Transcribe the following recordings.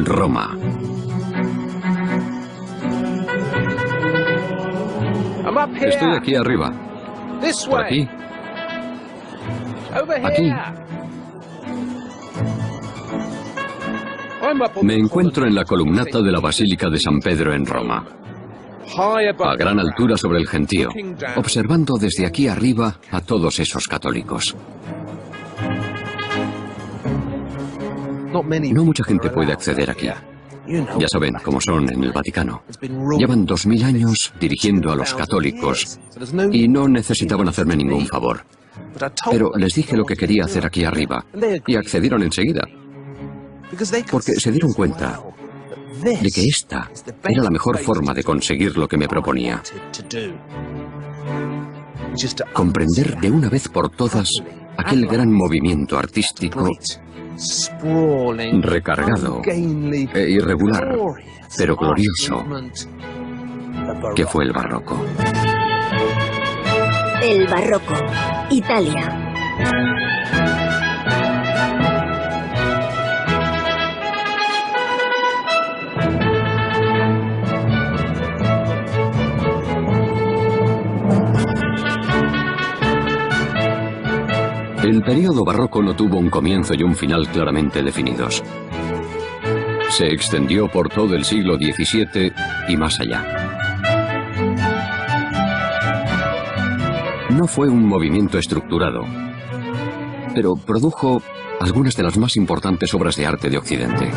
Roma. Estoy aquí arriba. Por aquí. Aquí. Me encuentro en la columnata de la Basílica de San Pedro en Roma, a gran altura sobre el Gentío, observando desde aquí arriba a todos esos católicos. No mucha gente puede acceder aquí. Ya saben cómo son en el Vaticano. Llevan 2000 años dirigiendo a los católicos y no necesitaban hacerme ningún favor. Pero les dije lo que quería hacer aquí arriba y accedieron enseguida, porque se dieron cuenta de que esta era la mejor forma de conseguir lo que me proponía. Comprender de una vez por todas aquel gran movimiento artístico recargado e irregular, pero glorioso, que fue el barroco. El barroco, Italia. El período barroco no tuvo un comienzo y un final claramente definidos. Se extendió por todo el siglo XVII y más allá. No fue un movimiento estructurado, pero produjo algunas de las más importantes obras de arte de Occidente.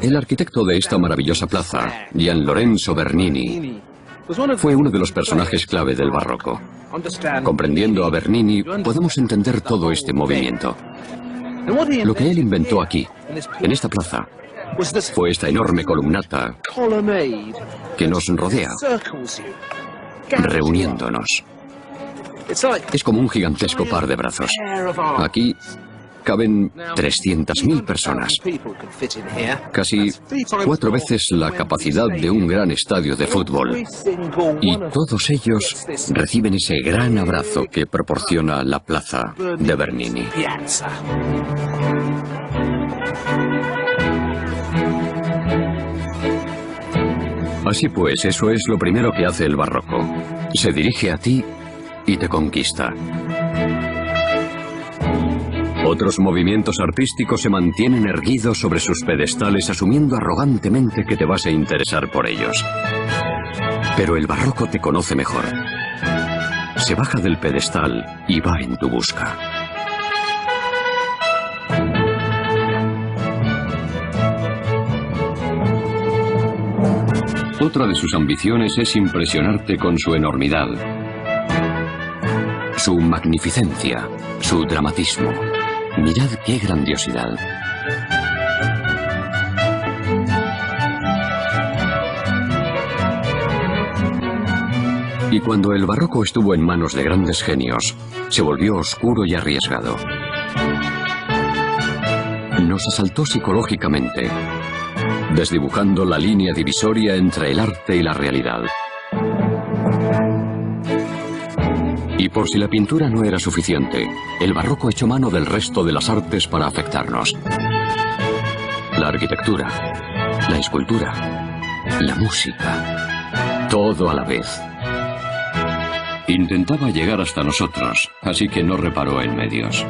El arquitecto de esta maravillosa plaza, Gian Lorenzo Bernini, fue uno de los personajes clave del barroco. Comprendiendo a Bernini, podemos entender todo este movimiento. Lo que él inventó aquí, en esta plaza, fue esta enorme columnata que nos rodea, reuniéndonos. Es como un gigantesco par de brazos. Aquí caben 300.000 personas, casi 4 veces la capacidad de un gran estadio de fútbol. Y todos ellos reciben ese gran abrazo que proporciona la plaza de Bernini. Así pues, eso es lo primero que hace el barroco. Se dirige a ti y te conquista. Otros movimientos artísticos se mantienen erguidos sobre sus pedestales, asumiendo arrogantemente que te vas a interesar por ellos. Pero el barroco te conoce mejor. Se baja del pedestal y va en tu busca. Otra de sus ambiciones es impresionarte con su enormidad, su magnificencia, su dramatismo. Mirad qué grandiosidad. Y cuando el barroco estuvo en manos de grandes genios, se volvió oscuro y arriesgado. Nos asaltó psicológicamente, desdibujando la línea divisoria entre el arte y la realidad. Y por si la pintura no era suficiente, el barroco echó mano del resto de las artes para afectarnos. La arquitectura, la escultura, la música, todo a la vez. Intentaba llegar hasta nosotros, así que no reparó en medios.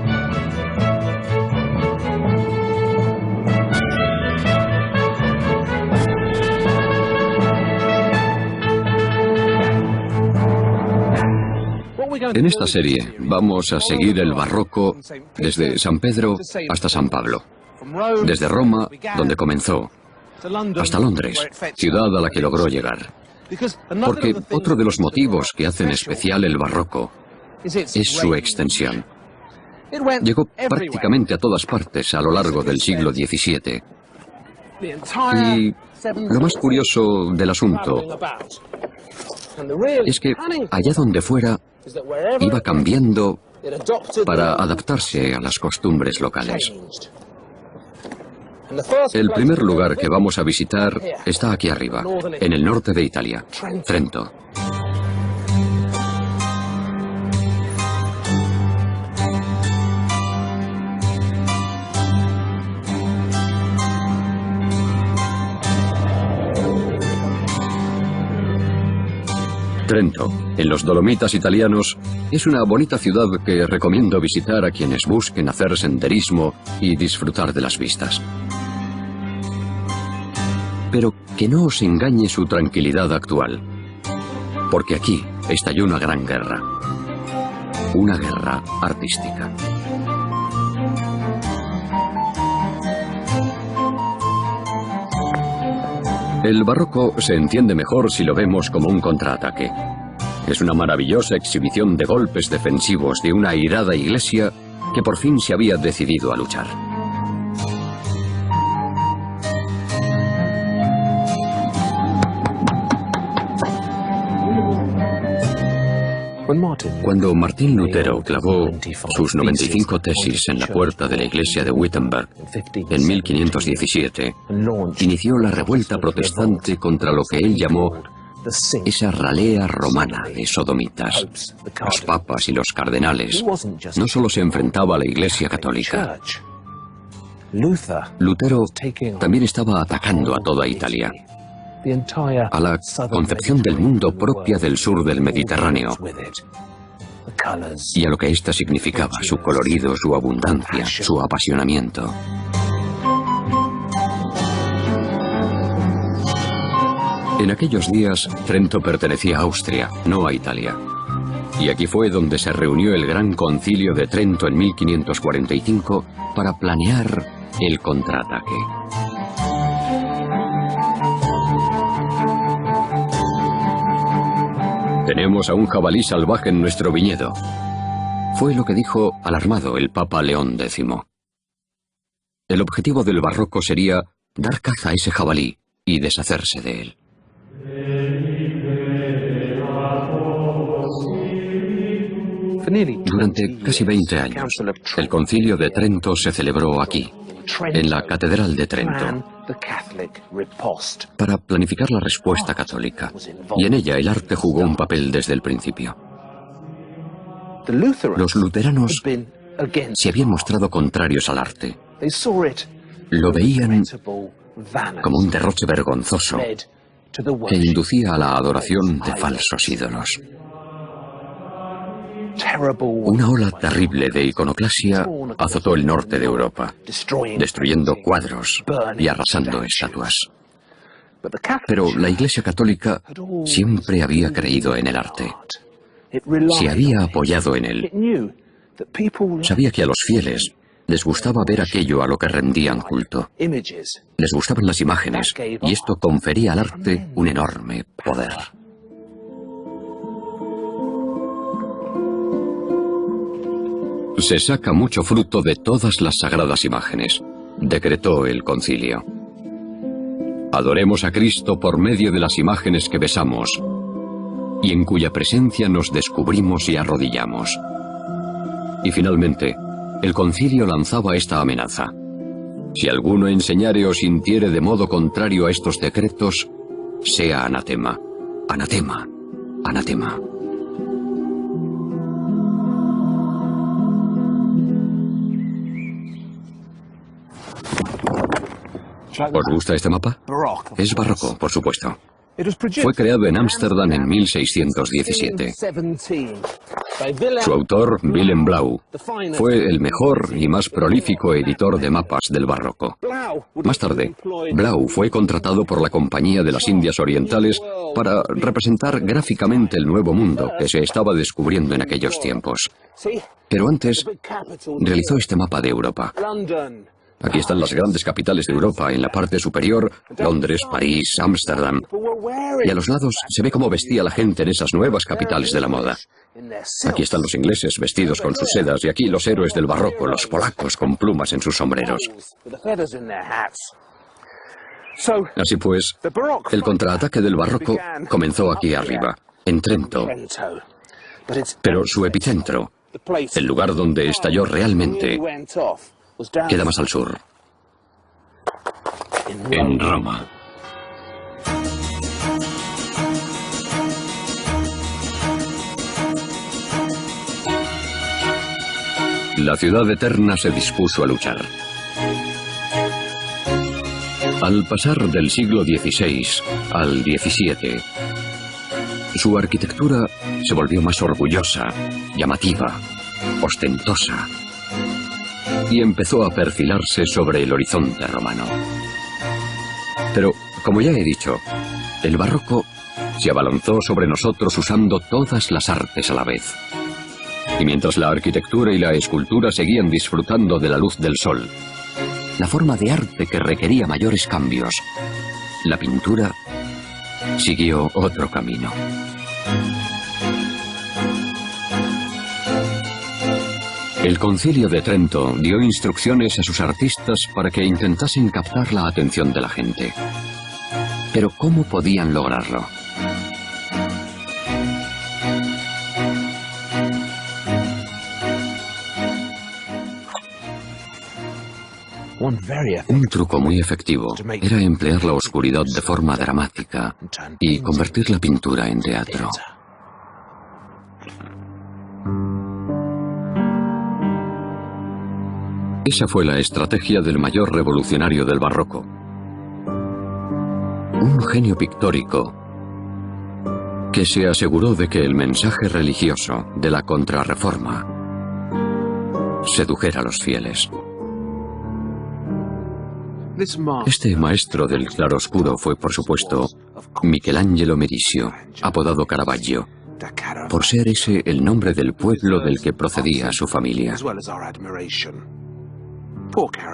En esta serie vamos a seguir el barroco desde San Pedro hasta San Pablo, desde Roma, donde comenzó, hasta Londres, ciudad a la que logró llegar. Porque otro de los motivos que hacen especial el barroco es su extensión. Llegó prácticamente a todas partes a lo largo del siglo XVII. Y lo más curioso del asunto es que allá donde fuera iba cambiando para adaptarse a las costumbres locales. El primer lugar que vamos a visitar está aquí arriba, en el norte de Italia, Trento. Trento, en los Dolomitas italianos, es una bonita ciudad que recomiendo visitar a quienes busquen hacer senderismo y disfrutar de las vistas. Pero que no os engañe su tranquilidad actual, porque aquí estalló una gran guerra artística. El barroco se entiende mejor si lo vemos como un contraataque. Es una maravillosa exhibición de golpes defensivos de una airada iglesia que por fin se había decidido a luchar. Cuando Martín Lutero clavó sus 95 tesis en la puerta de la iglesia de Wittenberg en 1517, inició la revuelta protestante contra lo que él llamó esa ralea romana de sodomitas. Los papas y los cardenales no solo se enfrentaba a la iglesia católica. Lutero también estaba atacando a toda Italia, a la concepción del mundo propia del sur del Mediterráneo y a lo que ésta significaba, su colorido, su abundancia, su apasionamiento. En aquellos días, Trento pertenecía a Austria, no a Italia. Y aquí fue donde se reunió el Gran Concilio de Trento en 1545 para planear el contraataque. Tenemos a un jabalí salvaje en nuestro viñedo. Fue lo que dijo alarmado el Papa León X. El objetivo del barroco sería dar caza a ese jabalí y deshacerse de él. Durante casi 20 años, el concilio de Trento se celebró aquí, en la Catedral de Trento, para planificar la respuesta católica, y en ella el arte jugó un papel desde el principio. Los luteranos se habían mostrado contrarios al arte. Lo veían como un derroche vergonzoso que inducía a la adoración de falsos ídolos. Una ola terrible de iconoclasia azotó el norte de Europa, destruyendo cuadros y arrasando estatuas. Pero la Iglesia Católica siempre había creído en el arte. Se había apoyado en él. Sabía que a los fieles les gustaba ver aquello a lo que rendían culto. Les gustaban las imágenes, y esto confería al arte un enorme poder. Se saca mucho fruto de todas las sagradas imágenes, decretó el concilio. Adoremos a Cristo por medio de las imágenes que besamos y en cuya presencia nos descubrimos y arrodillamos. Y finalmente, el concilio lanzaba esta amenaza: si alguno enseñare o sintiere de modo contrario a estos decretos, sea anatema, anatema, anatema. ¿Os gusta este mapa? Es barroco, por supuesto. Fue creado en Ámsterdam en 1617. Su autor, Willem Blauw, fue el mejor y más prolífico editor de mapas del barroco. Más tarde, Blauw fue contratado por la Compañía de las Indias Orientales para representar gráficamente el nuevo mundo que se estaba descubriendo en aquellos tiempos. Pero antes, realizó este mapa de Europa. Aquí están las grandes capitales de Europa, en la parte superior, Londres, París, Ámsterdam. Y a los lados se ve cómo vestía la gente en esas nuevas capitales de la moda. Aquí están los ingleses vestidos con sus sedas, y aquí los héroes del barroco, los polacos con plumas en sus sombreros. Así pues, el contraataque del barroco comenzó aquí arriba, en Trento. Pero su epicentro, el lugar donde estalló realmente, queda más al sur, en Roma. La ciudad eterna se dispuso a luchar. Al pasar del siglo XVI al XVII, su arquitectura se volvió más orgullosa, llamativa, ostentosa, y empezó a perfilarse sobre el horizonte romano. Pero, como ya he dicho, el barroco se abalanzó sobre nosotros usando todas las artes a la vez. Y mientras la arquitectura y la escultura seguían disfrutando de la luz del sol, la forma de arte que requería mayores cambios, la pintura, siguió otro camino. El Concilio de Trento dio instrucciones a sus artistas para que intentasen captar la atención de la gente. Pero ¿cómo podían lograrlo? Un truco muy efectivo era emplear la oscuridad de forma dramática y convertir la pintura en teatro. Esa fue la estrategia del mayor revolucionario del barroco. Un genio pictórico que se aseguró de que el mensaje religioso de la Contrarreforma sedujera a los fieles. Este maestro del claroscuro fue, por supuesto, Michelangelo Merissio, apodado Caravaggio, por ser ese el nombre del pueblo del que procedía su familia.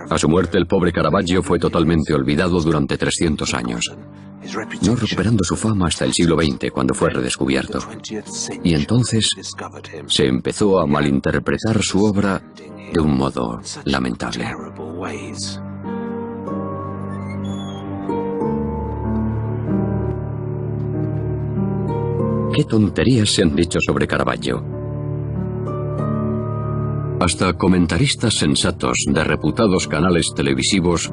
A su muerte, el pobre Caravaggio fue totalmente olvidado durante 300 años, no recuperando su fama hasta el siglo XX, cuando fue redescubierto. Y entonces se empezó a malinterpretar su obra de un modo lamentable. ¿Qué tonterías se han dicho sobre Caravaggio? Hasta comentaristas sensatos de reputados canales televisivos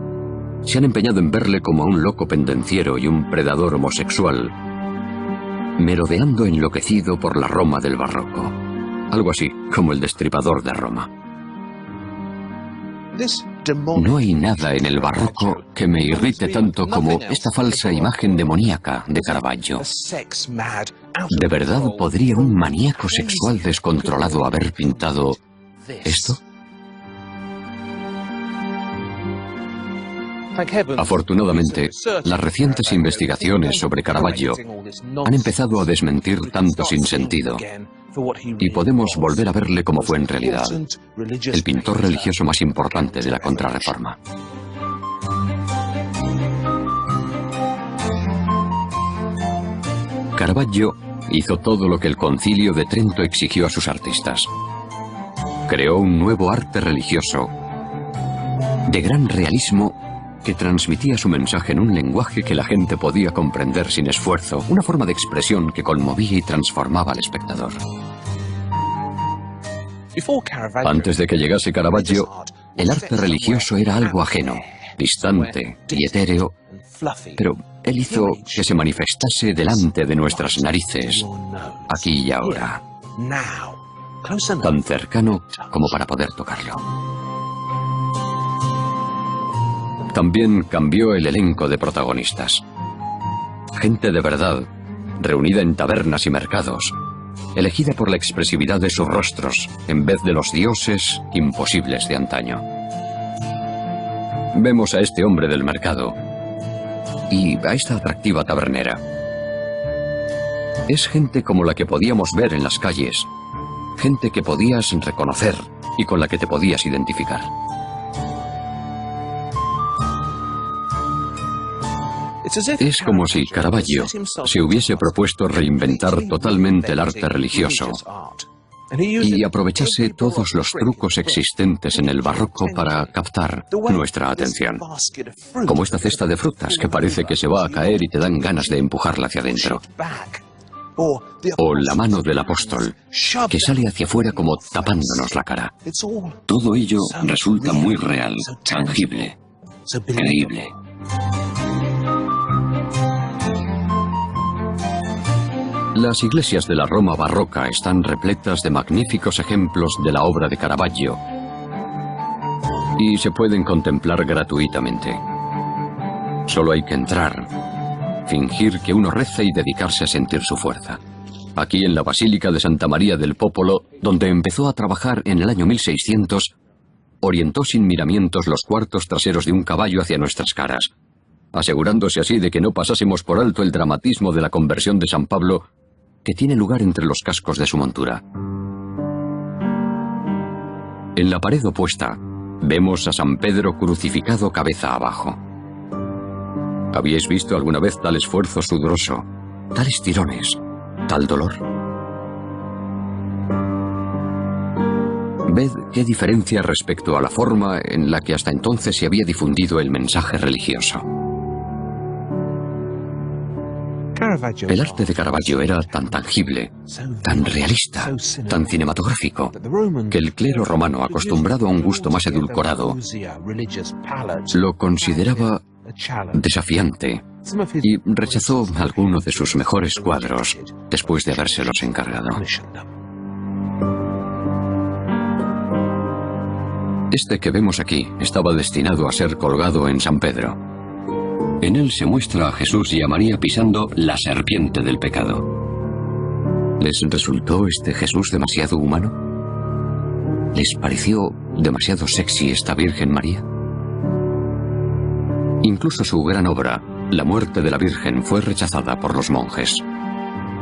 se han empeñado en verle como a un loco pendenciero y un predador homosexual, merodeando enloquecido por la Roma del barroco. Algo así como el Destripador de Roma. No hay nada en el barroco que me irrite tanto como esta falsa imagen demoníaca de Caravaggio. ¿De verdad podría un maníaco sexual descontrolado haber pintado esto? Afortunadamente, las recientes investigaciones sobre Caravaggio han empezado a desmentir tanto sinsentido y podemos volver a verle como fue en realidad, el pintor religioso más importante de la Contrarreforma. Caravaggio hizo todo lo que el Concilio de Trento exigió a sus artistas. Creó un nuevo arte religioso de gran realismo que transmitía su mensaje en un lenguaje que la gente podía comprender sin esfuerzo, una forma de expresión que conmovía y transformaba al espectador. Antes de que llegase Caravaggio, el arte religioso era algo ajeno, distante y etéreo, pero él hizo que se manifestase delante de nuestras narices, aquí y ahora, tan cercano como para poder tocarlo. También cambió el elenco de protagonistas. Gente de verdad, reunida en tabernas y mercados, elegida por la expresividad de sus rostros, en vez de los dioses imposibles de antaño. Vemos a este hombre del mercado y a esta atractiva tabernera. Es gente como la que podíamos ver en las calles, gente que podías reconocer y con la que te podías identificar. Es como si Caravaggio se hubiese propuesto reinventar totalmente el arte religioso y aprovechase todos los trucos existentes en el barroco para captar nuestra atención. Como esta cesta de frutas que parece que se va a caer y te dan ganas de empujarla hacia adentro. O la mano del apóstol, que sale hacia afuera como tapándonos la cara. Todo ello resulta muy real, tangible, creíble. Las iglesias de la Roma barroca están repletas de magníficos ejemplos de la obra de Caravaggio y se pueden contemplar gratuitamente. Solo hay que entrar, fingir que uno reza y dedicarse a sentir su fuerza. Aquí en la Basílica de Santa María del Popolo, donde empezó a trabajar en el año 1600, orientó sin miramientos los cuartos traseros de un caballo hacia nuestras caras, asegurándose así de que no pasásemos por alto el dramatismo de la conversión de San Pablo, que tiene lugar entre los cascos de su montura. En la pared opuesta, vemos a San Pedro crucificado cabeza abajo. ¿Habíais visto alguna vez tal esfuerzo sudoroso, tales tirones, tal dolor? Ved qué diferencia respecto a la forma en la que hasta entonces se había difundido el mensaje religioso. El arte de Caravaggio era tan tangible, tan realista, tan cinematográfico, que el clero romano, acostumbrado a un gusto más edulcorado, lo consideraba desafiante y rechazó algunos de sus mejores cuadros después de habérselos encargado. Este que vemos aquí estaba destinado a ser colgado en San Pedro. En él se muestra a Jesús y a María pisando la serpiente del pecado. ¿Les resultó este Jesús demasiado humano? ¿Les pareció demasiado sexy esta Virgen María? Incluso su gran obra, La muerte de la Virgen, fue rechazada por los monjes.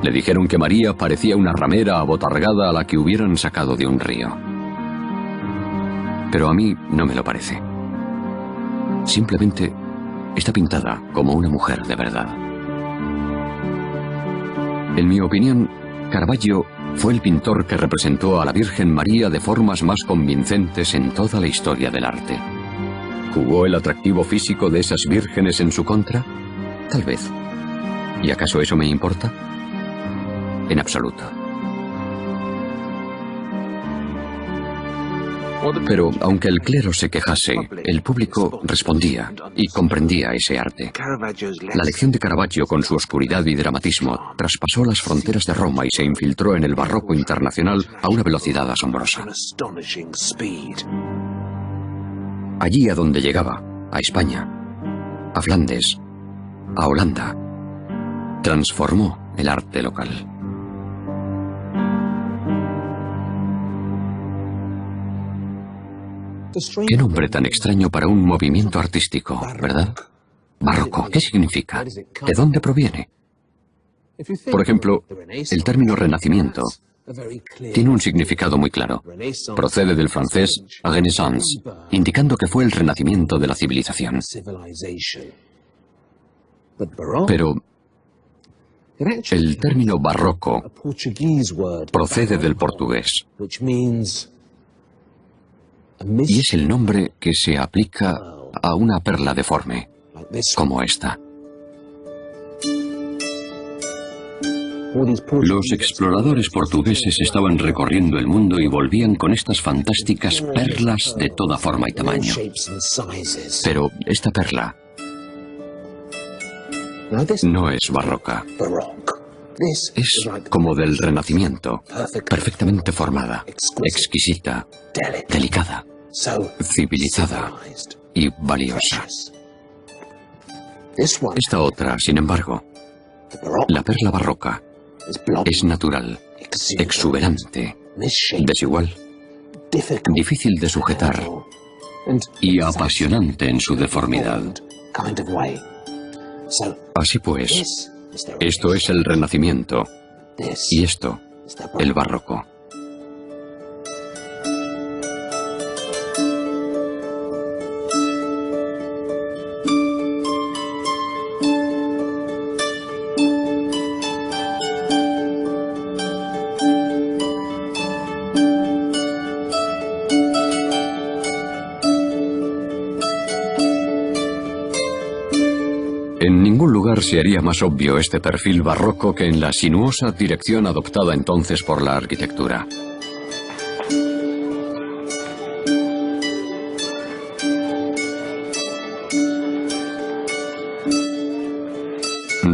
Le dijeron que María parecía una ramera abotargada a la que hubieran sacado de un río. Pero a mí no me lo parece. Simplemente está pintada como una mujer de verdad. En mi opinión, Caravaggio fue el pintor que representó a la Virgen María de formas más convincentes en toda la historia del arte. ¿Jugó el atractivo físico de esas vírgenes en su contra? Tal vez. ¿Y acaso eso me importa? En absoluto. Pero aunque el clero se quejase, el público respondía y comprendía ese arte. La lección de Caravaggio, con su oscuridad y dramatismo, traspasó las fronteras de Roma y se infiltró en el barroco internacional a una velocidad asombrosa. Allí a donde llegaba, a España, a Flandes, a Holanda, transformó el arte local. Qué nombre tan extraño para un movimiento artístico, ¿verdad? Barroco, ¿qué significa? ¿De dónde proviene? Por ejemplo, el término renacimiento tiene un significado muy claro. Procede del francés Renaissance, indicando que fue el renacimiento de la civilización. Pero el término barroco procede del portugués y es el nombre que se aplica a una perla deforme, como esta. Los exploradores portugueses estaban recorriendo el mundo y volvían con estas fantásticas perlas de toda forma y tamaño. Pero esta perla no es barroca. Es como del Renacimiento, perfectamente formada, exquisita, delicada, civilizada y valiosa. Esta otra, sin embargo, la perla barroca, es natural, exuberante, desigual, difícil de sujetar y apasionante en su deformidad. Así pues, esto es el Renacimiento y esto, el Barroco. En ningún lugar se haría más obvio este perfil barroco que en la sinuosa dirección adoptada entonces por la arquitectura.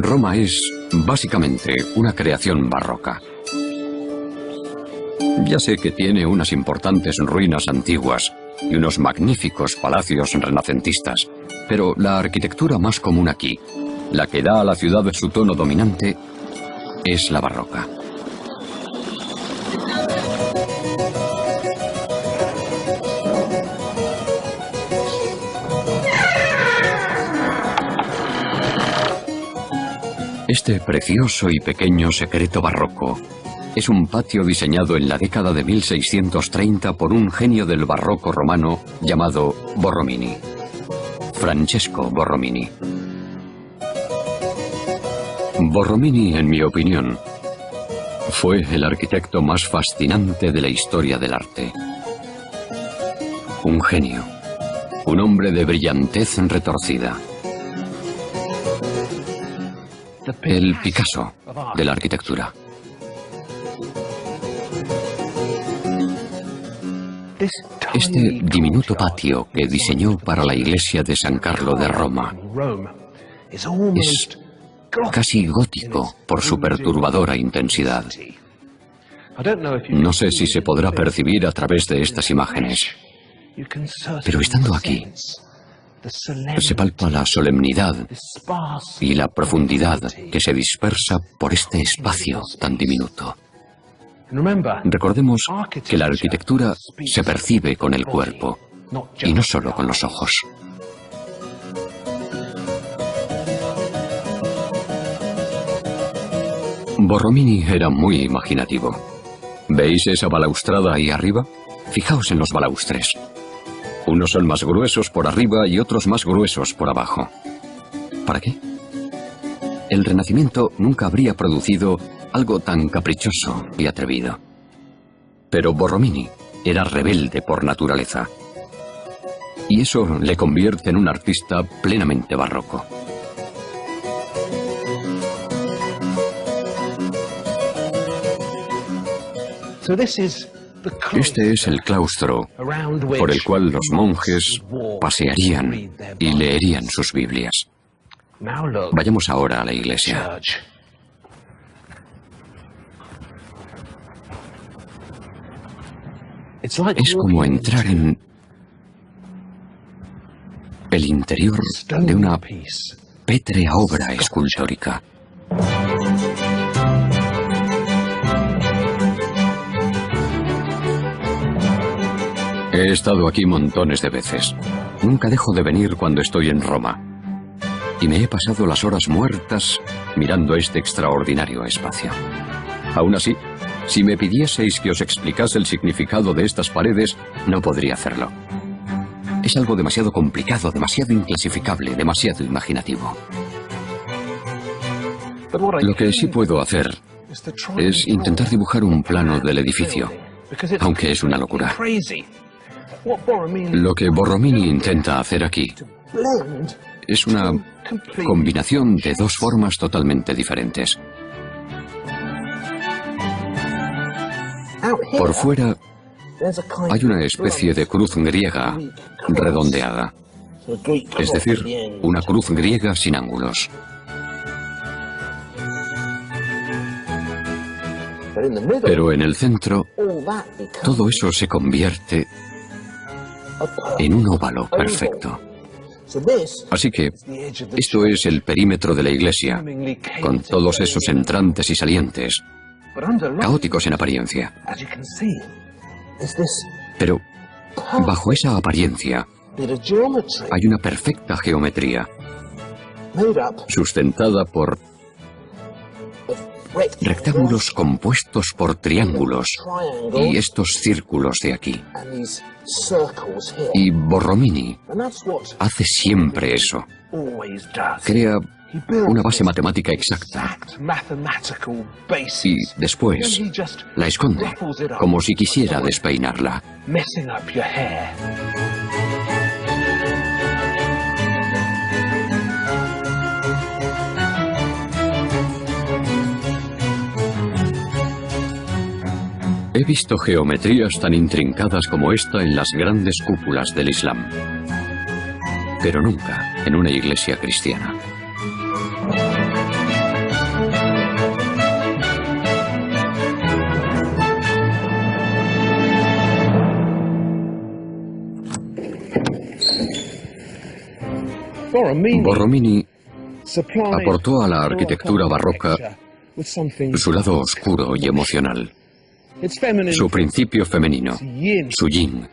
Roma es Básicamente, una creación barroca. Ya sé que tiene unas importantes ruinas antiguas y unos magníficos palacios renacentistas, pero la arquitectura más común aquí, la que da a la ciudad su tono dominante, es la barroca. Este precioso y pequeño secreto barroco es un patio diseñado en la década de 1630 por un genio del barroco romano llamado Borromini, Francesco Borromini. Borromini, en mi opinión, fue el arquitecto más fascinante de la historia del arte. Un genio, un hombre de brillantez retorcida. El Picasso de la arquitectura. Este diminuto patio que diseñó para la iglesia de San Carlo de Roma es casi gótico por su perturbadora intensidad. No sé si se podrá percibir a través de estas imágenes, pero estando aquí, se palpa la solemnidad y la profundidad que se dispersa por este espacio tan diminuto. Recordemos que la arquitectura se percibe con el cuerpo y no solo con los ojos. Borromini era muy imaginativo. ¿Veis esa balaustrada ahí arriba? Fijaos en los balaustres. Unos son más gruesos por arriba y otros más gruesos por abajo. ¿Para qué? El Renacimiento nunca habría producido algo tan caprichoso y atrevido. Pero Borromini era rebelde por naturaleza. Y eso le convierte en un artista plenamente barroco. Este es el claustro por el cual los monjes pasearían y leerían sus Biblias. Vayamos ahora a la iglesia. Es como entrar en el interior de una pétrea obra escultórica. He estado aquí montones de veces. Nunca dejo de venir cuando estoy en Roma. Y me he pasado las horas muertas mirando este extraordinario espacio. Aún así, si me pidieseis que os explicase el significado de estas paredes, no podría hacerlo. Es algo demasiado complicado, demasiado inclasificable, demasiado imaginativo. Lo que sí puedo hacer es intentar dibujar un plano del edificio, aunque es una locura. Lo que Borromini intenta hacer aquí es una combinación de dos formas totalmente diferentes. Por fuera hay una especie de cruz griega redondeada, es decir, una cruz griega sin ángulos. Pero en el centro, todo eso se convierte en un óvalo perfecto. Así que esto es el perímetro de la iglesia, con todos esos entrantes y salientes, caóticos en apariencia. Pero bajo esa apariencia hay una perfecta geometría, sustentada por rectángulos compuestos por triángulos y estos círculos de aquí. Y Borromini hace siempre eso. Crea una base matemática exacta y después la esconde, como si quisiera despeinarla. He visto geometrías tan intrincadas como esta en las grandes cúpulas del Islam, pero nunca en una iglesia cristiana. Borromini aportó a la arquitectura barroca su lado oscuro y emocional, su principio femenino, su yin.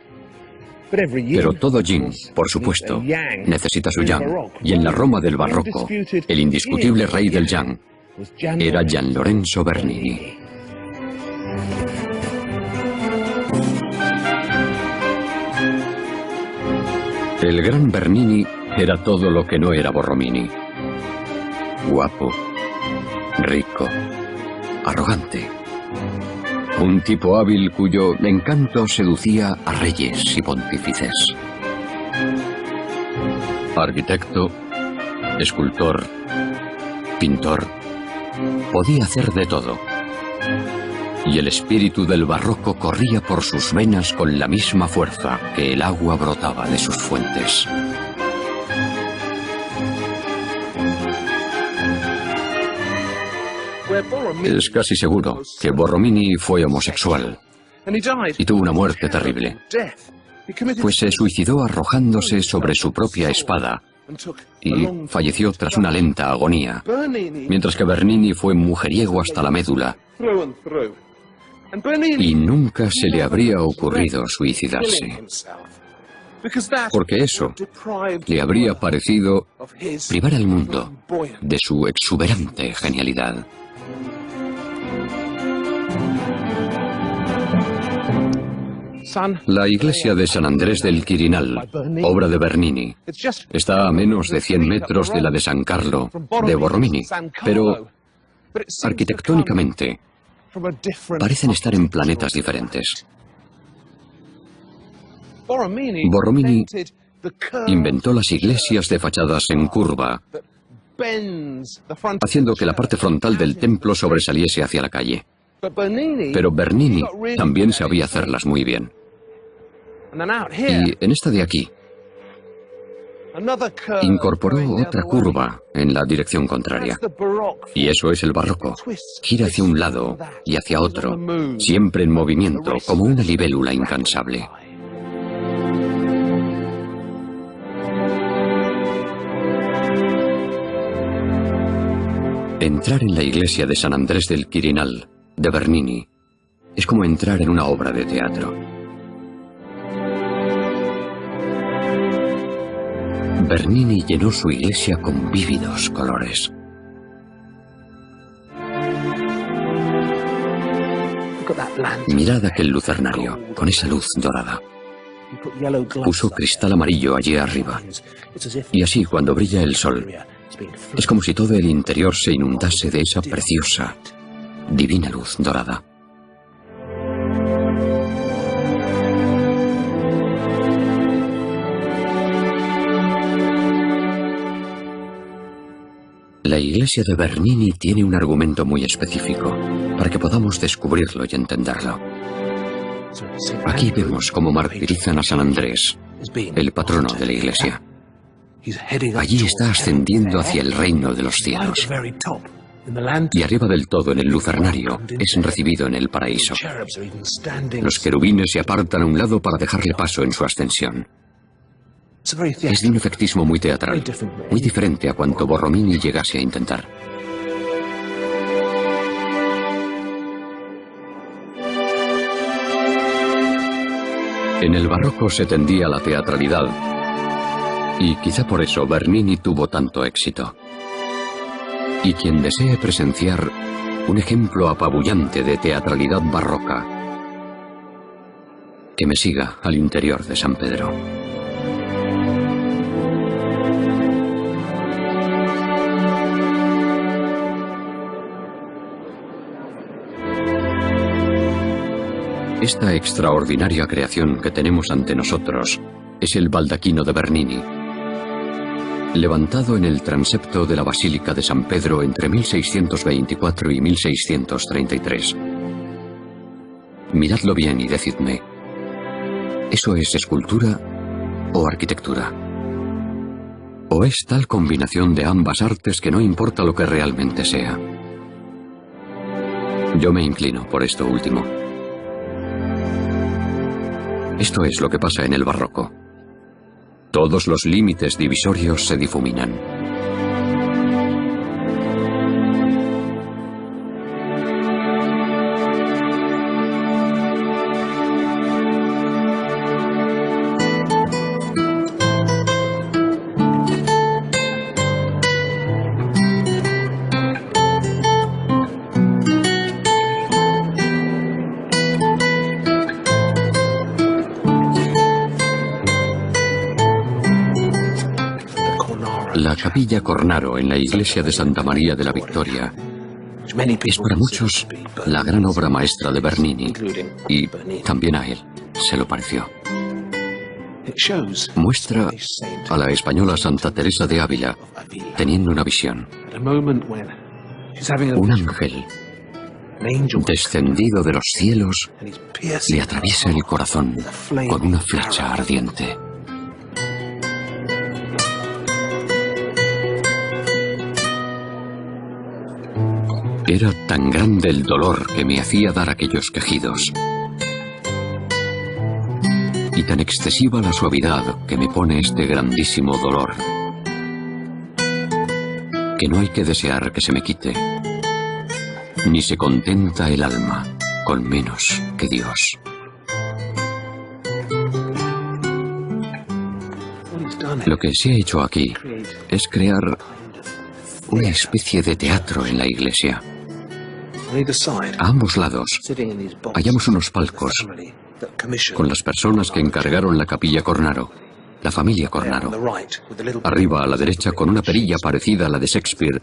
Pero todo yin, por supuesto, necesita su yang, y en la Roma del barroco, el indiscutible rey del yang era Gian Lorenzo Bernini. El gran Bernini era todo lo que no era Borromini. Guapo, rico, arrogante. Un tipo hábil cuyo encanto seducía a reyes y pontífices. Arquitecto, escultor, pintor, podía hacer de todo. Y el espíritu del barroco corría por sus venas con la misma fuerza que el agua brotaba de sus fuentes. Es casi seguro que Borromini fue homosexual y tuvo una muerte terrible, pues se suicidó arrojándose sobre su propia espada y falleció tras una lenta agonía, mientras que Bernini fue mujeriego hasta la médula y nunca se le habría ocurrido suicidarse, porque eso le habría parecido privar al mundo de su exuberante genialidad. La iglesia de San Andrés del Quirinal, obra de Bernini, está a menos de 100 metros de la de San Carlo, de Borromini, pero arquitectónicamente parecen estar en planetas diferentes. Borromini inventó las iglesias de fachadas en curva, haciendo que la parte frontal del templo sobresaliese hacia la calle. Pero Bernini también sabía hacerlas muy bien. Y en esta de aquí, incorporó otra curva en la dirección contraria. Y eso es el barroco. Gira hacia un lado y hacia otro, siempre en movimiento, como una libélula incansable. Entrar en la iglesia de San Andrés del Quirinal, de Bernini, es como entrar en una obra de teatro. Bernini llenó su iglesia con vívidos colores. Mirad aquel lucernario, con esa luz dorada. Puso cristal amarillo allí arriba. Y así, cuando brilla el sol, es como si todo el interior se inundase de esa preciosa, divina luz dorada. La iglesia de Bernini tiene un argumento muy específico, para que podamos descubrirlo y entenderlo. Aquí vemos cómo martirizan a San Andrés, el patrono de la iglesia. Allí está ascendiendo hacia el reino de los cielos. Y arriba del todo, en el lucernario, es recibido en el paraíso. Los querubines se apartan a un lado para dejarle paso en su ascensión. Es de un efectismo muy teatral, muy diferente a cuanto Borromini llegase a intentar. En el barroco se tendía a la teatralidad, y quizá por eso Bernini tuvo tanto éxito. Y quien desee presenciar un ejemplo apabullante de teatralidad barroca, que me siga al interior de San Pedro. Esta extraordinaria creación que tenemos ante nosotros es el baldaquino de Bernini, levantado en el transepto de la Basílica de San Pedro entre 1624 y 1633. Miradlo bien y decidme, ¿eso es escultura o arquitectura? ¿O es tal combinación de ambas artes que no importa lo que realmente sea? Yo me inclino por esto último. Esto es lo que pasa en el barroco. Todos los límites divisorios se difuminan. La Capilla Cornaro en la iglesia de Santa María de la Victoria es para muchos la gran obra maestra de Bernini, y también a él se lo pareció. Muestra a la española Santa Teresa de Ávila teniendo una visión. Un ángel descendido de los cielos le atraviesa el corazón con una flecha ardiente. Era tan grande el dolor que me hacía dar aquellos quejidos, y tan excesiva la suavidad que me pone este grandísimo dolor, que no hay que desear que se me quite, ni se contenta el alma con menos que Dios. Lo que se ha hecho aquí es crear una especie de teatro en la iglesia. A ambos lados hallamos unos palcos con las personas que encargaron la Capilla Cornaro, la familia Cornaro. Arriba a la derecha, con una perilla parecida a la de Shakespeare,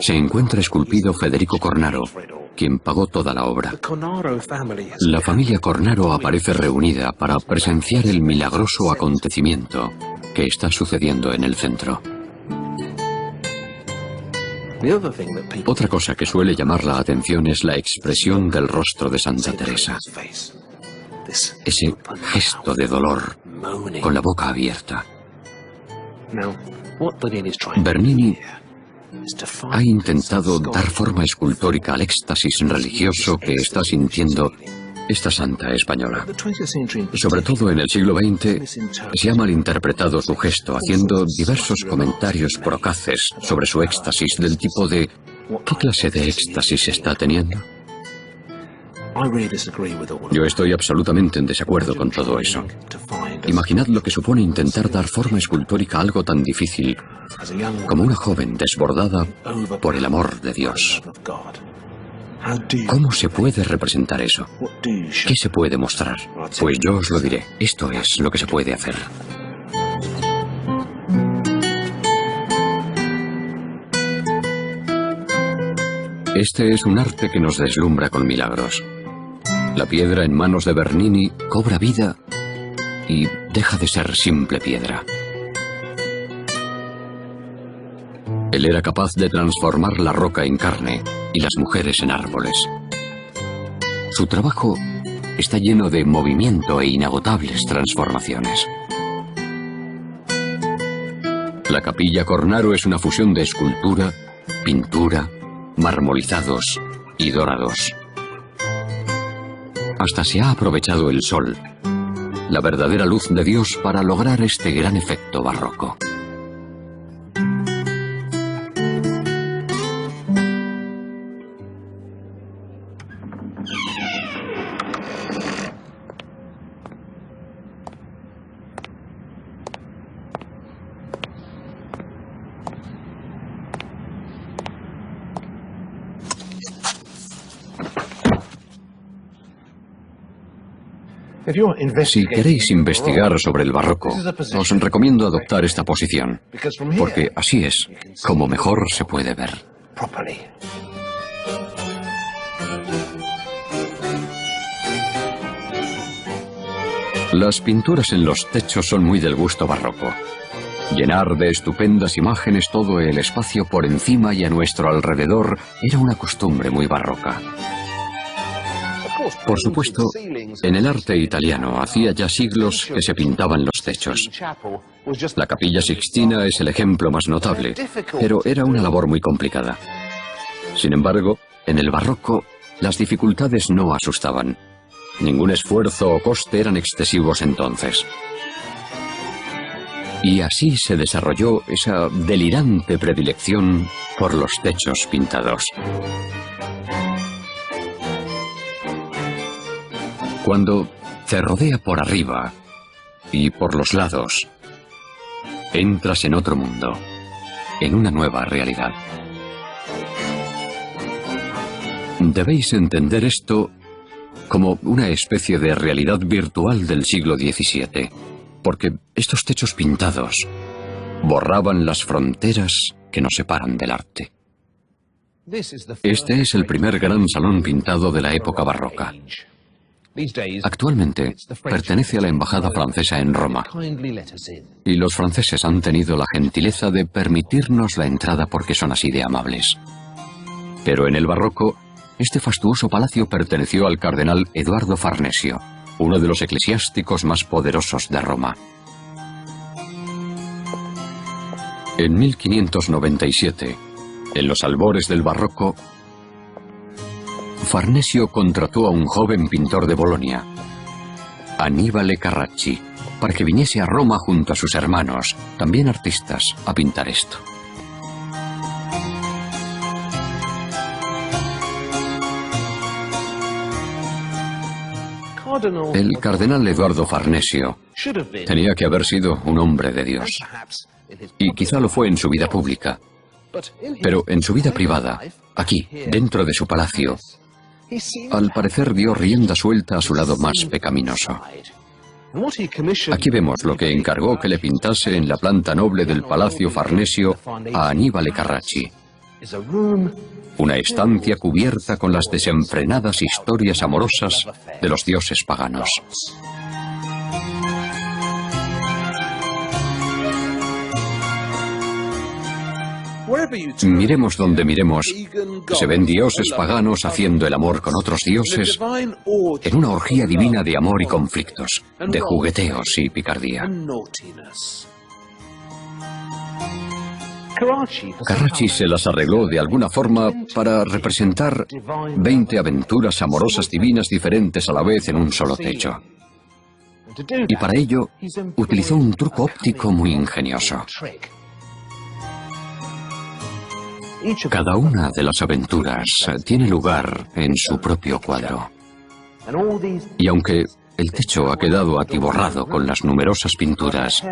se encuentra esculpido Federico Cornaro, quien pagó toda la obra. La familia Cornaro aparece reunida para presenciar el milagroso acontecimiento que está sucediendo en el centro. Otra cosa que suele llamar la atención es la expresión del rostro de Santa Teresa. Ese gesto de dolor, con la boca abierta. Bernini ha intentado dar forma escultórica al éxtasis religioso que está sintiendo esta santa española. Sobre todo en el siglo XX se ha malinterpretado su gesto, haciendo diversos comentarios procaces sobre su éxtasis, del tipo de ¿qué clase de éxtasis está teniendo? Yo estoy absolutamente en desacuerdo con todo eso. Imaginad lo que supone intentar dar forma escultórica a algo tan difícil como una joven desbordada por el amor de Dios. ¿Cómo se puede representar eso? ¿Qué se puede mostrar? Pues yo os lo diré. Esto es lo que se puede hacer. Este es un arte que nos deslumbra con milagros. La piedra en manos de Bernini cobra vida y deja de ser simple piedra. Él era capaz de transformar la roca en carne y las mujeres en árboles. Su trabajo está lleno de movimiento e inagotables transformaciones. La Capilla Cornaro es una fusión de escultura, pintura, marmolizados y dorados. Hasta se ha aprovechado el sol, la verdadera luz de Dios, para lograr este gran efecto barroco. Si queréis investigar sobre el barroco, os recomiendo adoptar esta posición, porque así es como mejor se puede ver. Las pinturas en los techos son muy del gusto barroco. Llenar de estupendas imágenes todo el espacio por encima y a nuestro alrededor era una costumbre muy barroca. Por supuesto, en el arte italiano hacía ya siglos que se pintaban los techos. La Capilla Sixtina es el ejemplo más notable, pero era una labor muy complicada. Sin embargo, en el barroco, las dificultades no asustaban. Ningún esfuerzo o coste eran excesivos entonces. Y así se desarrolló esa delirante predilección por los techos pintados. Cuando te rodea por arriba y por los lados, entras en otro mundo, en una nueva realidad. Debéis entender esto como una especie de realidad virtual del siglo XVII, porque estos techos pintados borraban las fronteras que nos separan del arte. Este es el primer gran salón pintado de la época barroca. Actualmente pertenece a la embajada francesa en Roma, y los franceses han tenido la gentileza de permitirnos la entrada porque son así de amables. Pero en el barroco, este fastuoso palacio perteneció al cardenal Eduardo Farnesio, uno de los eclesiásticos más poderosos de Roma. En 1597, en los albores del barroco, Farnesio contrató a un joven pintor de Bolonia, Annibale Carracci, para que viniese a Roma junto a sus hermanos, también artistas, a pintar esto. El cardenal Eduardo Farnesio tenía que haber sido un hombre de Dios, y quizá lo fue en su vida pública, pero en su vida privada, aquí, dentro de su palacio, al parecer dio rienda suelta a su lado más pecaminoso. Aquí vemos lo que encargó que le pintase en la planta noble del Palacio Farnesio a Annibale Carracci. Una estancia cubierta con las desenfrenadas historias amorosas de los dioses paganos. Miremos donde miremos, se ven dioses paganos haciendo el amor con otros dioses en una orgía divina de amor y conflictos, de jugueteos y picardía. Carracci se las arregló de alguna forma para representar 20 aventuras amorosas divinas diferentes a la vez en un solo techo. Y para ello utilizó un truco óptico muy ingenioso. Cada una de las aventuras tiene lugar en su propio cuadro. Y aunque el techo ha quedado atiborrado con las numerosas pinturas,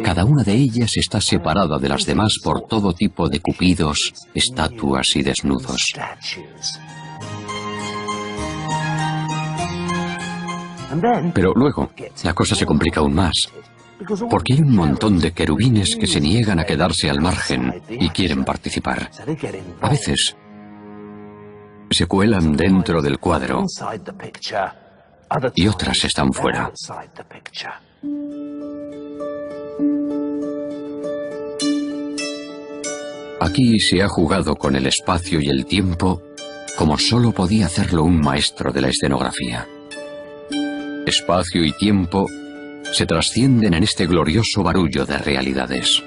cada una de ellas está separada de las demás por todo tipo de cupidos, estatuas y desnudos. Pero luego, la cosa se complica aún más, porque hay un montón de querubines que se niegan a quedarse al margen y quieren participar. A veces, se cuelan dentro del cuadro y otras están fuera. Aquí se ha jugado con el espacio y el tiempo como solo podía hacerlo un maestro de la escenografía. Espacio y tiempo se trascienden en este glorioso barullo de realidades.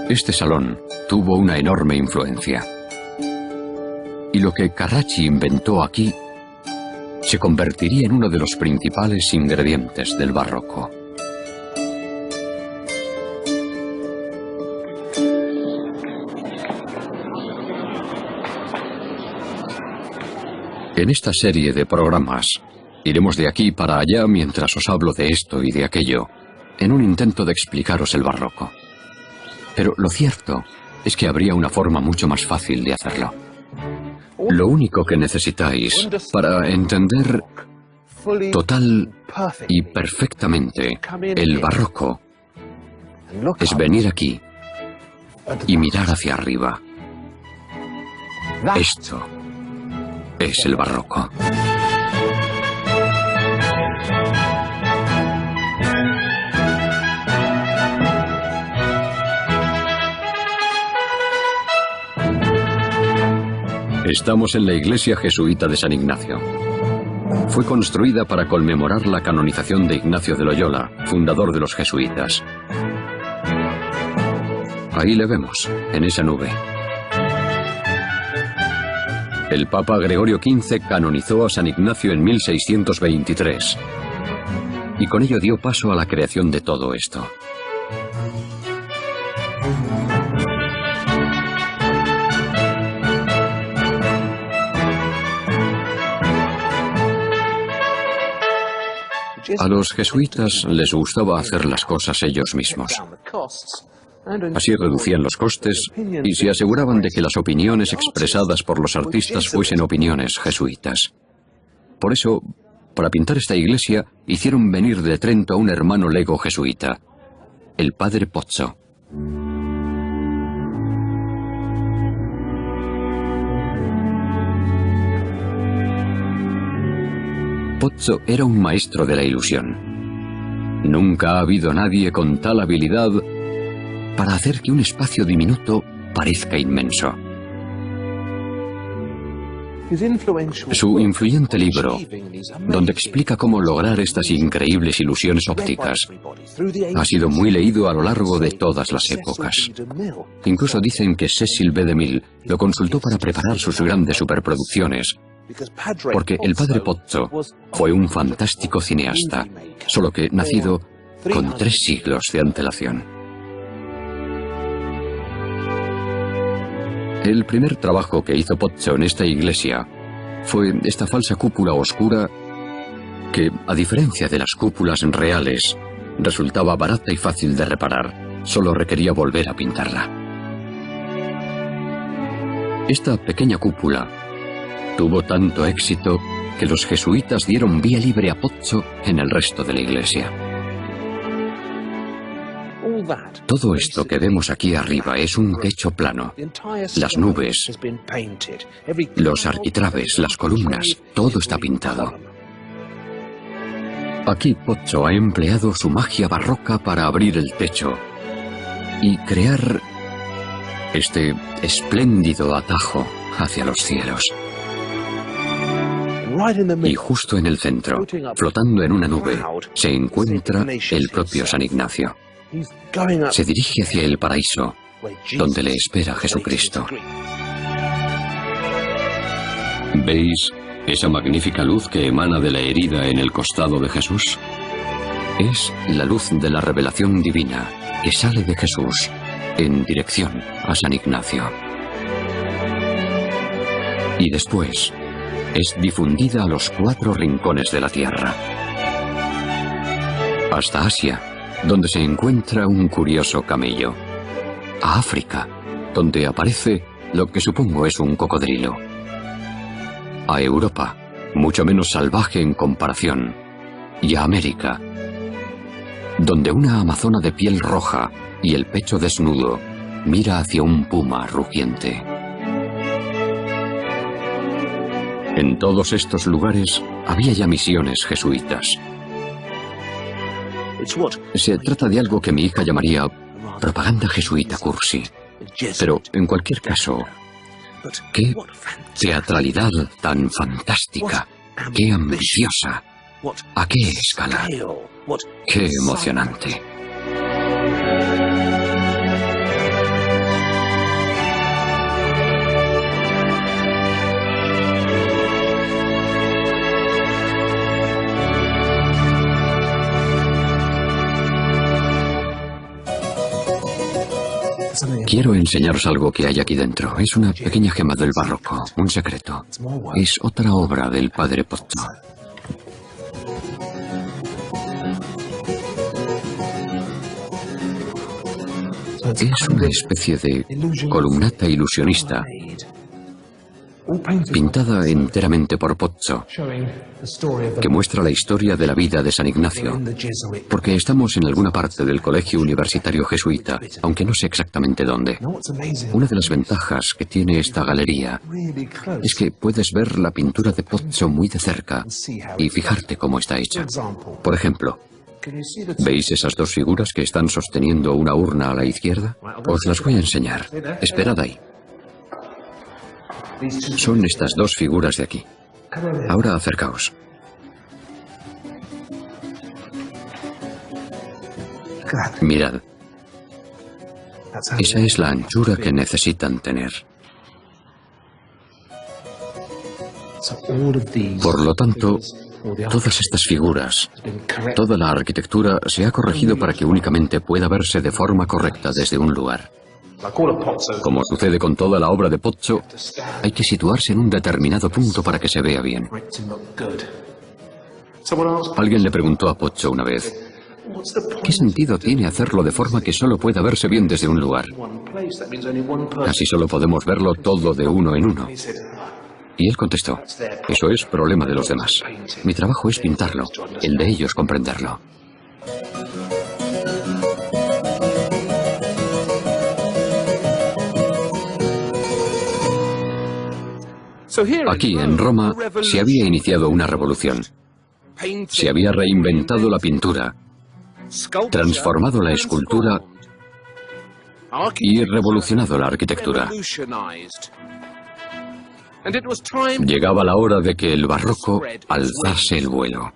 Este salón tuvo una enorme influencia. Y lo que Carracci inventó aquí se convertiría en uno de los principales ingredientes del barroco. En esta serie de programas iremos de aquí para allá mientras os hablo de esto y de aquello, en un intento de explicaros el barroco. Pero lo cierto es que habría una forma mucho más fácil de hacerlo. Lo único que necesitáis para entender total y perfectamente el barroco es venir aquí y mirar hacia arriba. Esto es el barroco. Estamos en la iglesia jesuita de San Ignacio. Fue construida para conmemorar la canonización de Ignacio de Loyola, fundador de los jesuitas. Ahí le vemos, en esa nube. El Papa Gregorio XV canonizó a San Ignacio en 1623 y con ello dio paso a la creación de todo esto. A los jesuitas les gustaba hacer las cosas ellos mismos. Así reducían los costes y se aseguraban de que las opiniones expresadas por los artistas fuesen opiniones jesuitas. Por eso, para pintar esta iglesia, hicieron venir de Trento a un hermano lego jesuita, el padre Pozzo. Pozzo era un maestro de la ilusión. Nunca ha habido nadie con tal habilidad para hacer que un espacio diminuto parezca inmenso. Su influyente libro, donde explica cómo lograr estas increíbles ilusiones ópticas, ha sido muy leído a lo largo de todas las épocas. Incluso dicen que Cecil B. DeMille lo consultó para preparar sus grandes superproducciones, porque el padre Pozzo fue un fantástico cineasta, solo que nacido con 3 siglos de antelación. El primer trabajo que hizo Pozzo en esta iglesia fue esta falsa cúpula oscura que, a diferencia de las cúpulas reales, resultaba barata y fácil de reparar. Solo requería volver a pintarla. Esta pequeña cúpula tuvo tanto éxito que los jesuitas dieron vía libre a Pozzo en el resto de la iglesia. Todo esto que vemos aquí arriba es un techo plano. Las nubes, los arquitrabes, las columnas, todo está pintado. Aquí Pozzo ha empleado su magia barroca para abrir el techo y crear este espléndido atajo hacia los cielos. Y justo en el centro, flotando en una nube, se encuentra el propio San Ignacio. Se dirige hacia el paraíso, donde le espera Jesucristo. ¿Veis esa magnífica luz que emana de la herida en el costado de Jesús? Es la luz de la revelación divina que sale de Jesús en dirección a San Ignacio. Y después es difundida a los 4 rincones de la tierra, hasta Asia, donde se encuentra un curioso camello, a África, donde aparece lo que supongo es un cocodrilo, a Europa, mucho menos salvaje en comparación, y a América, donde una amazona de piel roja y el pecho desnudo mira hacia un puma rugiente. En todos estos lugares había ya misiones jesuitas. Se trata de algo que mi hija llamaría propaganda jesuita cursi. Pero, en cualquier caso, qué teatralidad tan fantástica, qué ambiciosa, a qué escala, qué emocionante. Quiero enseñaros algo que hay aquí dentro. Es una pequeña gema del barroco, un secreto. Es otra obra del padre Pozzo. Es una especie de columnata ilusionista pintada enteramente por Pozzo, que muestra la historia de la vida de San Ignacio, porque estamos en alguna parte del colegio universitario jesuita, aunque no sé exactamente dónde. Una de las ventajas que tiene esta galería es que puedes ver la pintura de Pozzo muy de cerca y fijarte cómo está hecha. Por ejemplo, ¿veis esas 2 figuras que están sosteniendo una urna a la izquierda? Os las voy a enseñar. Esperad ahí. Son estas 2 figuras de aquí. Ahora acercaos. Mirad. Esa es la anchura que necesitan tener. Por lo tanto, todas estas figuras, toda la arquitectura se ha corregido para que únicamente pueda verse de forma correcta desde un lugar. Como sucede con toda la obra de Pozzo, hay que situarse en un determinado punto para que se vea bien. Alguien le preguntó a Pozzo una vez, ¿qué sentido tiene hacerlo de forma que solo pueda verse bien desde un lugar? Así solo podemos verlo todo de uno en uno. Y él contestó, eso es problema de los demás. Mi trabajo es pintarlo, el de ellos comprenderlo. Aquí, en Roma, se había iniciado una revolución. Se había reinventado la pintura, transformado la escultura y revolucionado la arquitectura. Llegaba la hora de que el barroco alzase el vuelo.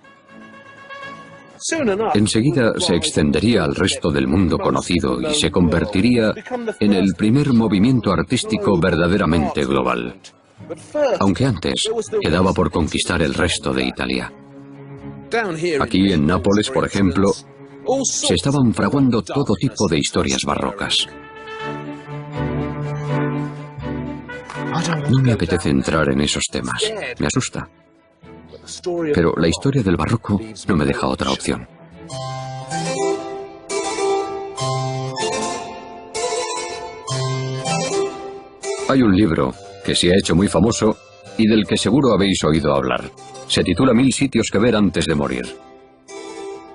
Enseguida se extendería al resto del mundo conocido y se convertiría en el primer movimiento artístico verdaderamente global. Aunque antes quedaba por conquistar el resto de Italia. Aquí en Nápoles, por ejemplo, se estaban fraguando todo tipo de historias barrocas. No me apetece entrar en esos temas, me asusta. Pero la historia del barroco no me deja otra opción. Hay un libro que se ha hecho muy famoso y del que seguro habéis oído hablar. Se titula 1000 sitios que ver antes de morir.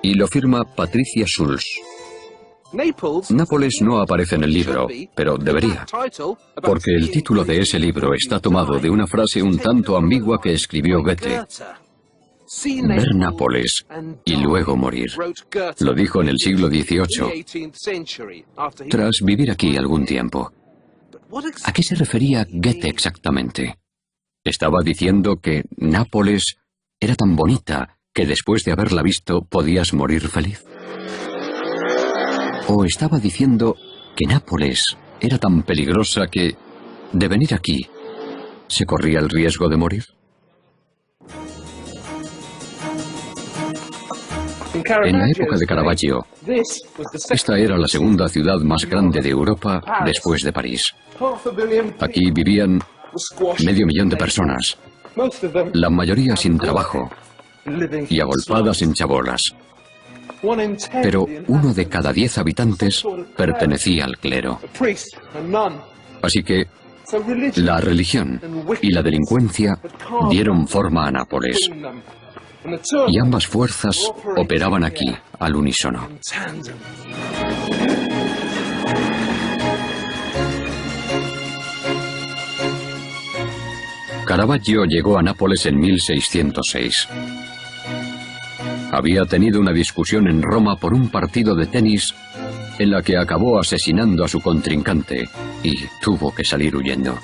Y lo firma Patricia Schulz. Nápoles no aparece en el libro, pero debería, porque el título de ese libro está tomado de una frase un tanto ambigua que escribió Goethe. Ver Nápoles y luego morir. Lo dijo en el siglo XVIII, tras vivir aquí algún tiempo. ¿A qué se refería Goethe exactamente? ¿Estaba diciendo que Nápoles era tan bonita que después de haberla visto podías morir feliz? ¿O estaba diciendo que Nápoles era tan peligrosa que, de venir aquí, se corría el riesgo de morir? En la época de Caravaggio, esta era la segunda ciudad más grande de Europa después de París. Aquí vivían 500.000 de personas, la mayoría sin trabajo y agolpadas en chabolas. Pero 1 de cada 10 habitantes pertenecía al clero. Así que la religión y la delincuencia dieron forma a Nápoles. Y ambas fuerzas operaban aquí, al unísono. Caravaggio llegó a Nápoles en 1606. Había tenido una discusión en Roma por un partido de tenis en la que acabó asesinando a su contrincante y tuvo que salir huyendo.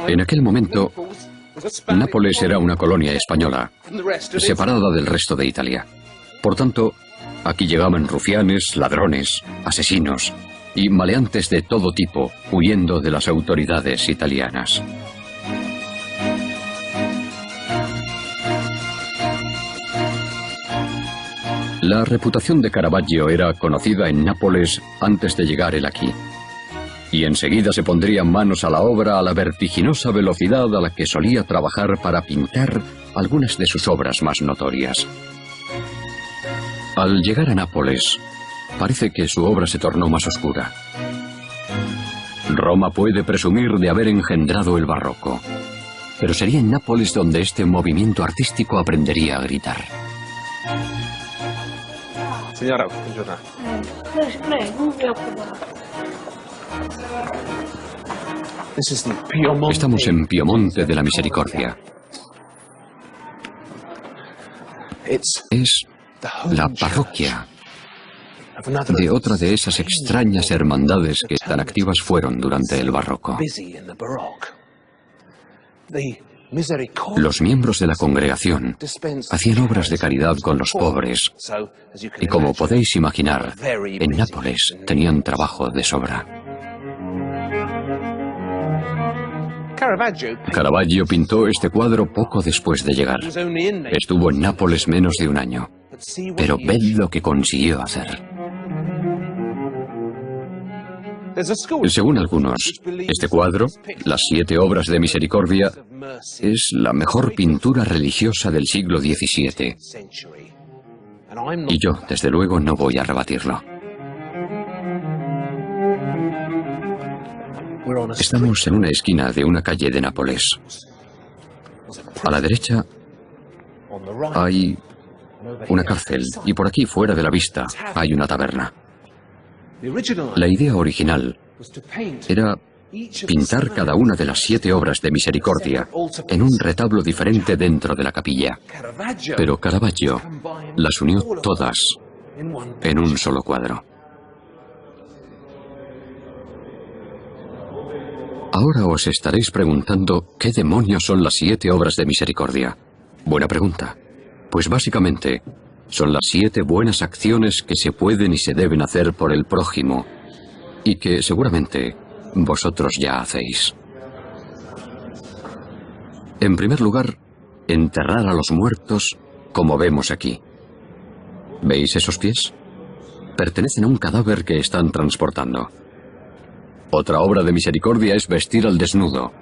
En aquel momento, Nápoles era una colonia española, separada del resto de Italia. Por tanto, aquí llegaban rufianes, ladrones, asesinos y maleantes de todo tipo, huyendo de las autoridades italianas. La reputación de Caravaggio era conocida en Nápoles antes de llegar él aquí. Y enseguida se pondrían manos a la obra a la vertiginosa velocidad a la que solía trabajar para pintar algunas de sus obras más notorias. Al llegar a Nápoles, parece que su obra se tornó más oscura. Roma puede presumir de haber engendrado el barroco, pero sería en Nápoles donde este movimiento artístico aprendería a gritar. Señora, buongiorno. Estamos en Piemonte de la Misericordia. Es la parroquia de otra de esas extrañas hermandades que tan activas fueron durante el barroco. Los miembros de la congregación hacían obras de caridad con los pobres y, como podéis imaginar, en Nápoles tenían trabajo de sobra. Caravaggio pintó este cuadro poco después de llegar. Estuvo en Nápoles menos de un año, pero ved lo que consiguió hacer. Según algunos, este cuadro, Las 7 obras de misericordia, es la mejor pintura religiosa del siglo XVII. Y yo, desde luego, no voy a rebatirlo. Estamos en una esquina de una calle de Nápoles. A la derecha hay una cárcel y por aquí, fuera de la vista, hay una taberna. La idea original era pintar cada una de las 7 obras de misericordia en un retablo diferente dentro de la capilla. Pero Caravaggio las unió todas en un solo cuadro. Ahora os estaréis preguntando ¿qué demonios son las 7 obras de misericordia? Buena pregunta. Pues básicamente son las 7 buenas acciones que se pueden y se deben hacer por el prójimo y que seguramente vosotros ya hacéis. En primer lugar, enterrar a los muertos como vemos aquí. ¿Veis esos pies? Pertenecen a un cadáver que están transportando. Otra obra de misericordia es vestir al desnudo.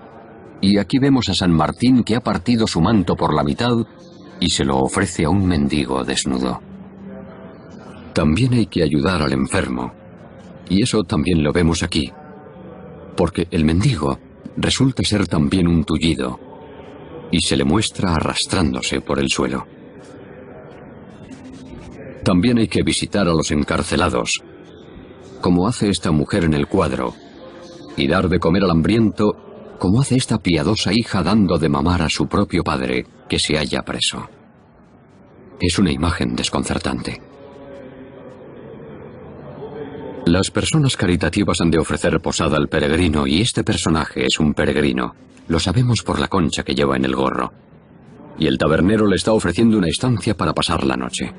Y aquí vemos a San Martín que ha partido su manto por la mitad y se lo ofrece a un mendigo desnudo. También hay que ayudar al enfermo. Y eso también lo vemos aquí. Porque el mendigo resulta ser también un tullido. Y se le muestra arrastrándose por el suelo. También hay que visitar a los encarcelados, como hace esta mujer en el cuadro, y dar de comer al hambriento, como hace esta piadosa hija dando de mamar a su propio padre, que se halla preso. Es una imagen desconcertante. Las personas caritativas han de ofrecer posada al peregrino, y este personaje es un peregrino. Lo sabemos por la concha que lleva en el gorro. Y el tabernero le está ofreciendo una estancia para pasar la noche.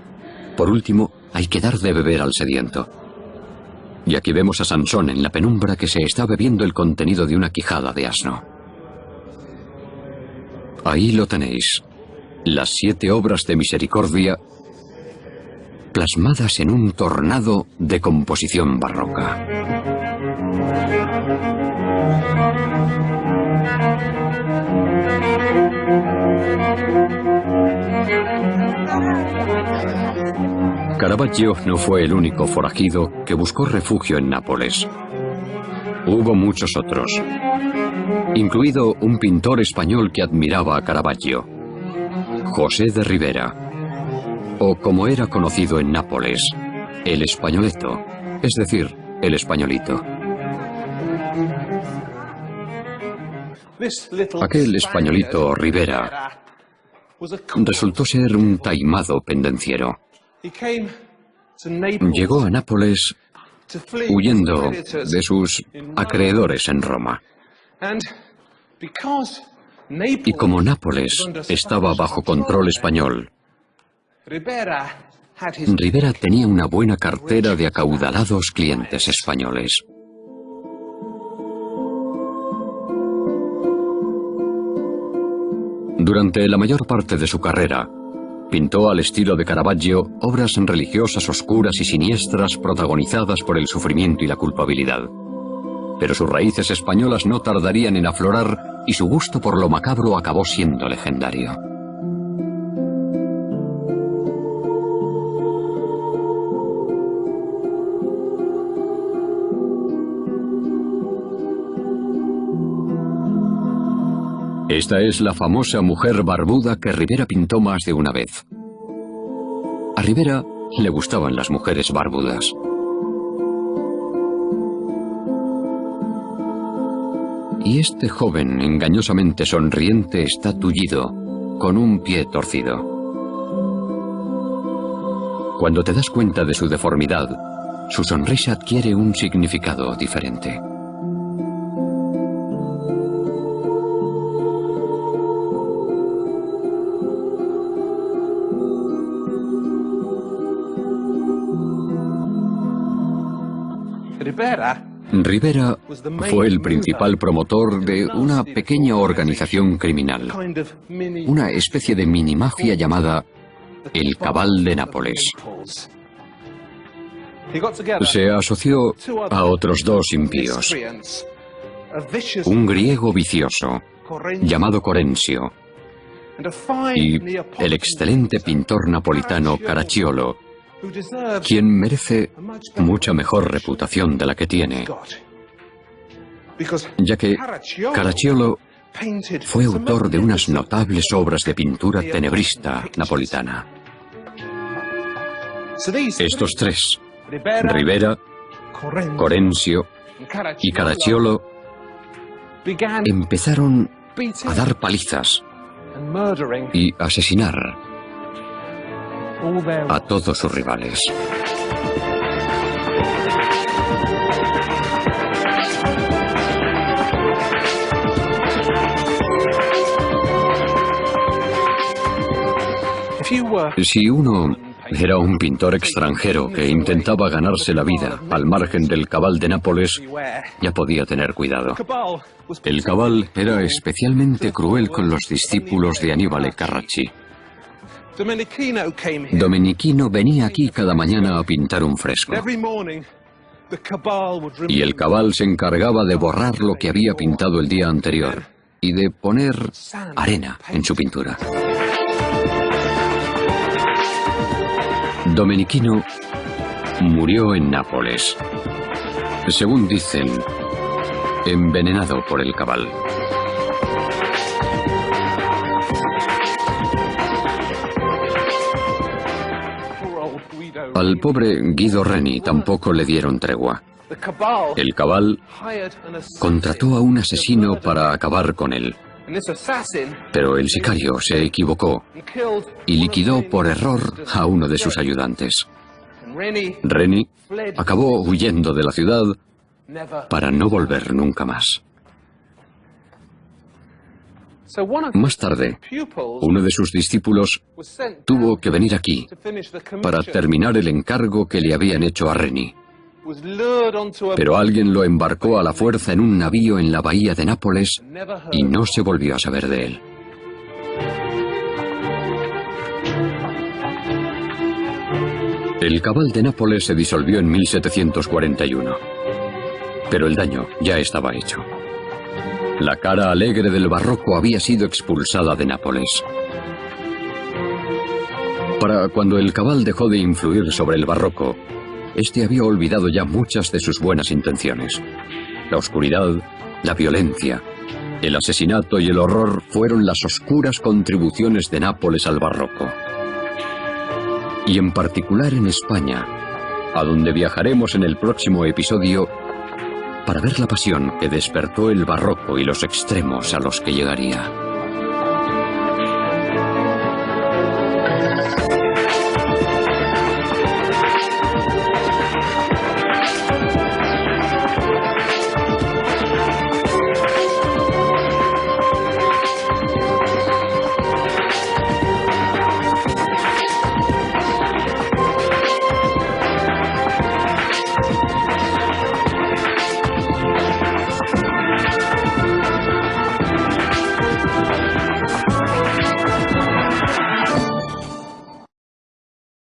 Por último, hay que dar de beber al sediento. Y aquí vemos a Sansón en la penumbra que se está bebiendo el contenido de una quijada de asno. Ahí lo tenéis. Las 7 obras de misericordia plasmadas en un tornado de composición barroca. Caravaggio no fue el único forajido que buscó refugio en Nápoles. Hubo muchos otros, incluido un pintor español que admiraba a Caravaggio, José de Ribera, o como era conocido en Nápoles, el Españoleto, es decir, el Españolito. Aquel Españolito Ribera resultó ser un taimado pendenciero. Llegó a Nápoles huyendo de sus acreedores en Roma. Y como Nápoles estaba bajo control español, Ribera tenía una buena cartera de acaudalados clientes españoles. Durante la mayor parte de su carrera, pintó al estilo de Caravaggio obras religiosas oscuras y siniestras protagonizadas por el sufrimiento y la culpabilidad. Pero sus raíces españolas no tardarían en aflorar y su gusto por lo macabro acabó siendo legendario. Esta es la famosa mujer barbuda que Ribera pintó más de una vez. A Ribera le gustaban las mujeres barbudas. Y este joven engañosamente sonriente está tullido, con un pie torcido. Cuando te das cuenta de su deformidad, su sonrisa adquiere un significado diferente. Rivera fue el principal promotor de una pequeña organización criminal, una especie de mini-mafia llamada el Cabal de Nápoles. Se asoció a otros dos impíos, un griego vicioso llamado Corensio y el excelente pintor napolitano Caracciolo, quien merece mucha mejor reputación de la que tiene, ya que Caracciolo fue autor de unas notables obras de pintura tenebrista napolitana. Estos tres, Rivera, Corensio y Caracciolo, empezaron a dar palizas y asesinar a todos sus rivales. Si uno era un pintor extranjero que intentaba ganarse la vida al margen del Cabal de Nápoles, ya podía tener cuidado. El Cabal era especialmente cruel con los discípulos de Annibale Carracci. Domenichino venía aquí cada mañana a pintar un fresco, y el Cabal se encargaba de borrar lo que había pintado el día anterior y de poner arena en su pintura. Domenichino murió en Nápoles, según dicen, envenenado por el Cabal. Al pobre Guido Reni tampoco le dieron tregua. El Cabal contrató a un asesino para acabar con él, pero el sicario se equivocó y liquidó por error a uno de sus ayudantes. Reni acabó huyendo de la ciudad para no volver nunca más. Más tarde, uno de sus discípulos tuvo que venir aquí para terminar el encargo que le habían hecho a Reni. Pero alguien lo embarcó a la fuerza en un navío en la bahía de Nápoles y no se volvió a saber de él. El Cabal de Nápoles se disolvió en 1741, pero el daño ya estaba hecho. La cara alegre del barroco había sido expulsada de Nápoles. Para cuando el Cabal dejó de influir sobre el barroco, este había olvidado ya muchas de sus buenas intenciones. La oscuridad, la violencia, el asesinato y el horror fueron las oscuras contribuciones de Nápoles al barroco. Y en particular en España, a donde viajaremos en el próximo episodio para ver la pasión que despertó el barroco y los extremos a los que llegaría.